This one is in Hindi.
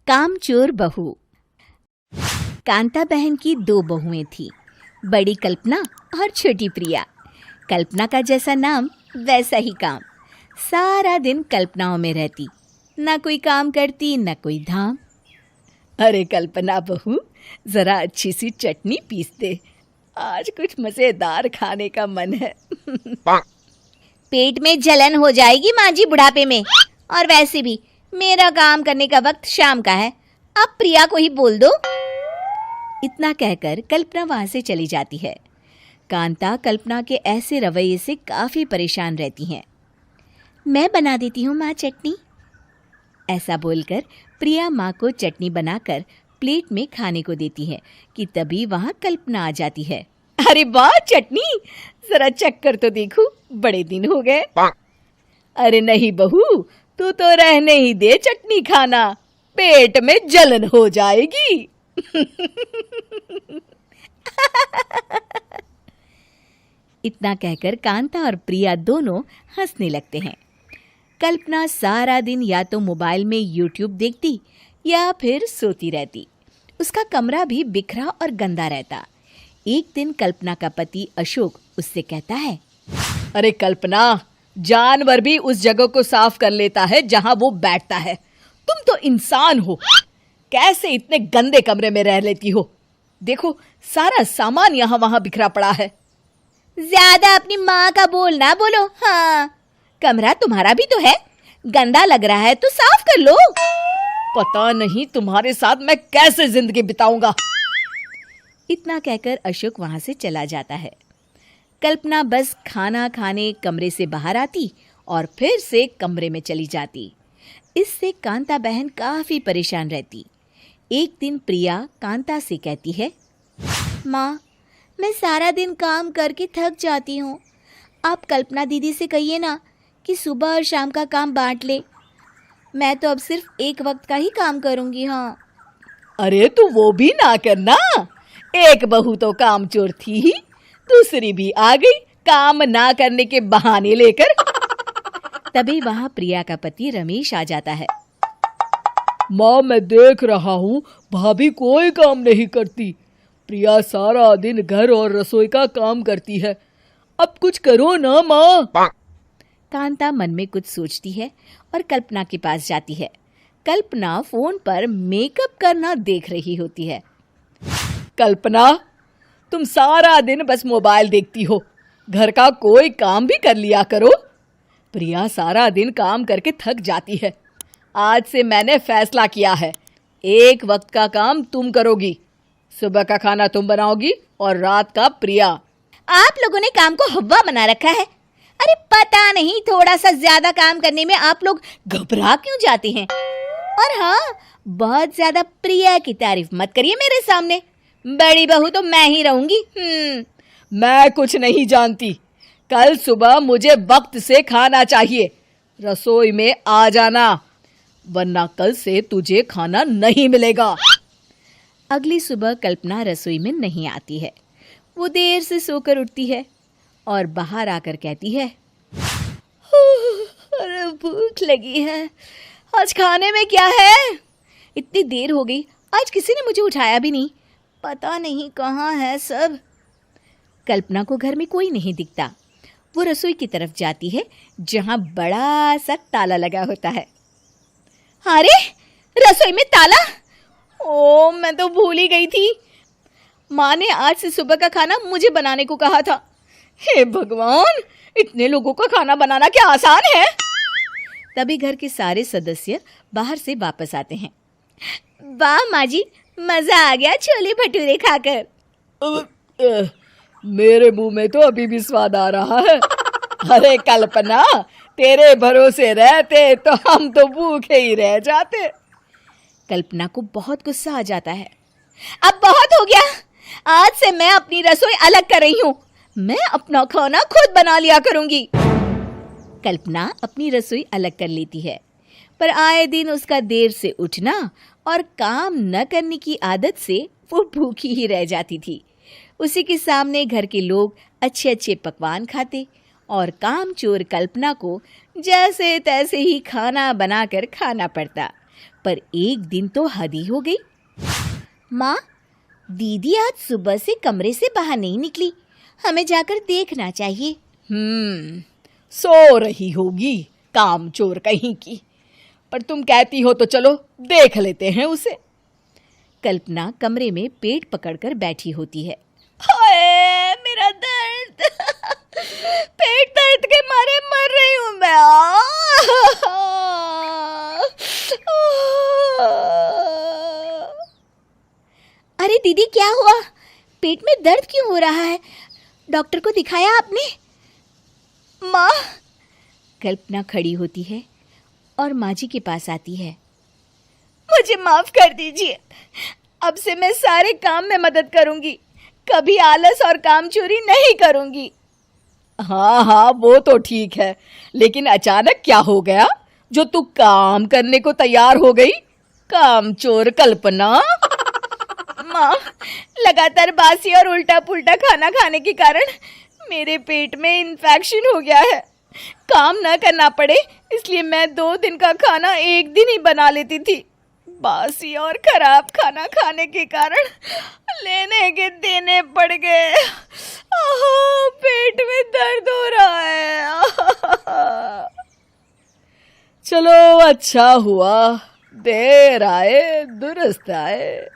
कामचोर बहू। कांता बहन की 2 बहुएं थीं, बड़ी कल्पना और छोटी प्रिया। कल्पना का जैसा नाम वैसा ही काम। सारा दिन कल्पनाओं में रहती, ना कोई काम करती ना कोई धाम। अरे कल्पना बहू, जरा अच्छी सी चटनी पीस दे, आज कुछ मजेदार खाने का मन है। पेट में जलन हो जाएगी माँ जी बुढ़ापे में, और वैसे भी मेरा काम करने का वक्त शाम का है, अब प्रिया को ही बोल दो। इतना कहकर कल्पना वहां से चली जाती है। कांता कल्पना के ऐसे रवैये से काफी परेशान रहती हैं। मैं बना देती हूँ माँ चटनी, ऐसा बोलकर प्रिया माँ को चटनी बनाकर प्लेट में खाने को देती है कि तभी वहां कल्पना आ जाती है। अरे वाह चटनी, जरा चख कर तो देखूं, बड़े दिन हो गए। अरे नहीं बहू, तू तो रहने ही दे चटनी खाना, पेट में जलन हो जाएगी। इतना कहकर कांता और प्रिया दोनों हंसने लगते हैं। कल्पना सारा दिन या तो मोबाइल में यूट्यूब देखती या फिर सोती रहती। उसका कमरा भी बिखरा और गंदा रहता। एक दिन कल्पना का पति अशोक उससे कहता है, अरे कल्पना, जानवर भी उस जगह को साफ कर लेता है जहां वो बैठता है, तुम तो इंसान हो, कैसे इतने गंदे कमरे में रह लेती हो? देखो सारा सामान यहाँ वहां बिखरा पड़ा है। ज्यादा अपनी माँ का बोल ना बोलो। हाँ, कमरा तुम्हारा भी तो है, गंदा लग रहा है तो साफ कर लो। पता नहीं तुम्हारे साथ मैं कैसे जिंदगी बिताऊंगा। इतना कहकर अशोक वहां से चला जाता है। कल्पना बस खाना खाने कमरे से बाहर आती और फिर से कमरे में चली जाती। इससे कांता बहन काफी परेशान रहती। एक दिन प्रिया कांता से कहती है, माँ, मैं सारा दिन काम करके थक जाती हूँ, आप कल्पना दीदी से कहिए ना कि सुबह और शाम का काम बांट ले, मैं तो अब सिर्फ एक वक्त का ही काम करूँगी। हाँ। अरे तू वो भी ना करना, एक बहू तो कामचोर थी ही, दूसरी भी आ गई काम ना करने के बहाने लेकर। तभी वहां प्रिया का पति रमेश आ जाता है। माँ, मैं देख रहा हूँ भाभी कोई काम नहीं करती, प्रिया सारा दिन घर और रसोई का काम करती है, अब कुछ करो ना माँ। कांता मन में कुछ सोचती है और कल्पना के पास जाती है। कल्पना फोन पर मेकअप करना देख रही होती है। कल्पना, तुम सारा दिन बस मोबाइल देखती हो, घर का कोई काम भी कर लिया करो। प्रिया सारा दिन काम करके थक जाती है, आज से मैंने फैसला किया है, एक वक्त का काम तुम करोगी, सुबह का खाना तुम बनाओगी और रात का प्रिया। आप लोगों ने काम को हवा बना रखा है। अरे पता नहीं थोड़ा सा ज्यादा काम करने में आप लोग घबरा क्यों जाते हैं। और हाँ, बहुत ज्यादा प्रिया की तारीफ मत करिए मेरे सामने, बड़ी बहू तो मैं ही रहूंगी। मैं कुछ नहीं जानती, कल सुबह मुझे वक्त से खाना चाहिए, रसोई में आ जाना, वरना कल से तुझे खाना नहीं मिलेगा। अगली सुबह कल्पना रसोई में नहीं आती है। वो देर से सोकर उठती है और बाहर आकर कहती है, अरे भूख लगी है, आज खाने में क्या है? इतनी देर हो गई, आज किसी ने मुझे उठाया भी नहीं, पता नहीं कहाँ है सब। कल्पना को घर में कोई नहीं दिखता। वो रसोई की तरफ जाती है जहां बड़ा सा ताला लगा होता है। अरे रसोई में ताला! ओ, मैं तो भूल ही गई थी, माँ ने आज से सुबह का खाना मुझे बनाने को कहा था। हे भगवान, इतने लोगों का खाना बनाना क्या आसान है? तभी घर के सारे सदस्य बाहर से वापस आते हैं। वाह माँ जी, मजा आ गया छोले भटूरे खाकर। मेरे मुंह में तो अभी भी स्वाद आ रहा है। अरे कल्पना, तेरे भरोसे रहते तो हम तो भूखे ही रह जाते। कल्पना को बहुत गुस्सा आ जाता है। अब बहुत हो गया, आज से मैं अपनी रसोई अलग कर रही हूँ, मैं अपना खाना खुद बना लिया करूंगी। कल्पना अपनी रसोई अलग कर लेती है, पर आए दिन उसका देर से उठना और काम न करने की आदत से वो भूखी ही रह जाती थी। उसी के सामने घर के लोग अच्छे अच्छे पकवान खाते और कामचोर कल्पना को जैसे तैसे ही खाना बनाकर खाना पड़ता। पर एक दिन तो हद ही हो गई। माँ, दीदी आज सुबह से कमरे से बाहर नहीं निकली, हमें जाकर देखना चाहिए। सो रही होगी कामचोर कहीं की, पर तुम कहती हो तो चलो देख लेते हैं उसे। कल्पना कमरे में पेट पकड़कर बैठी होती है। हाय मेरा दर्द, पेट दर्द के मारे मर रही हूं मैं। अरे दीदी, क्या हुआ? पेट में दर्द क्यों हो रहा है? डॉक्टर को दिखाया आपने? माँ, कल्पना खड़ी होती है और माँ जी के पास आती है। मुझे माफ कर दीजिए, अब से मैं सारे काम में मदद करूंगी, कभी आलस और काम चोरी नहीं करूंगी। हाँ, वो तो ठीक है, लेकिन अचानक क्या हो गया जो तू काम करने को तैयार हो गई? कामचोर कल्पना। माँ, लगातार बासी और उल्टा पुल्टा खाना खाने के कारण मेरे पेट में इन्फेक्शन हो गया है। काम न करना पड़े इसलिए मैं 2 दिन का खाना एक दिन ही बना लेती थी। बासी और खराब खाना खाने के कारण लेने के देने पड़ गए। पेट में दर्द हो रहा है। चलो अच्छा हुआ, देर आए दुरुस्त आए।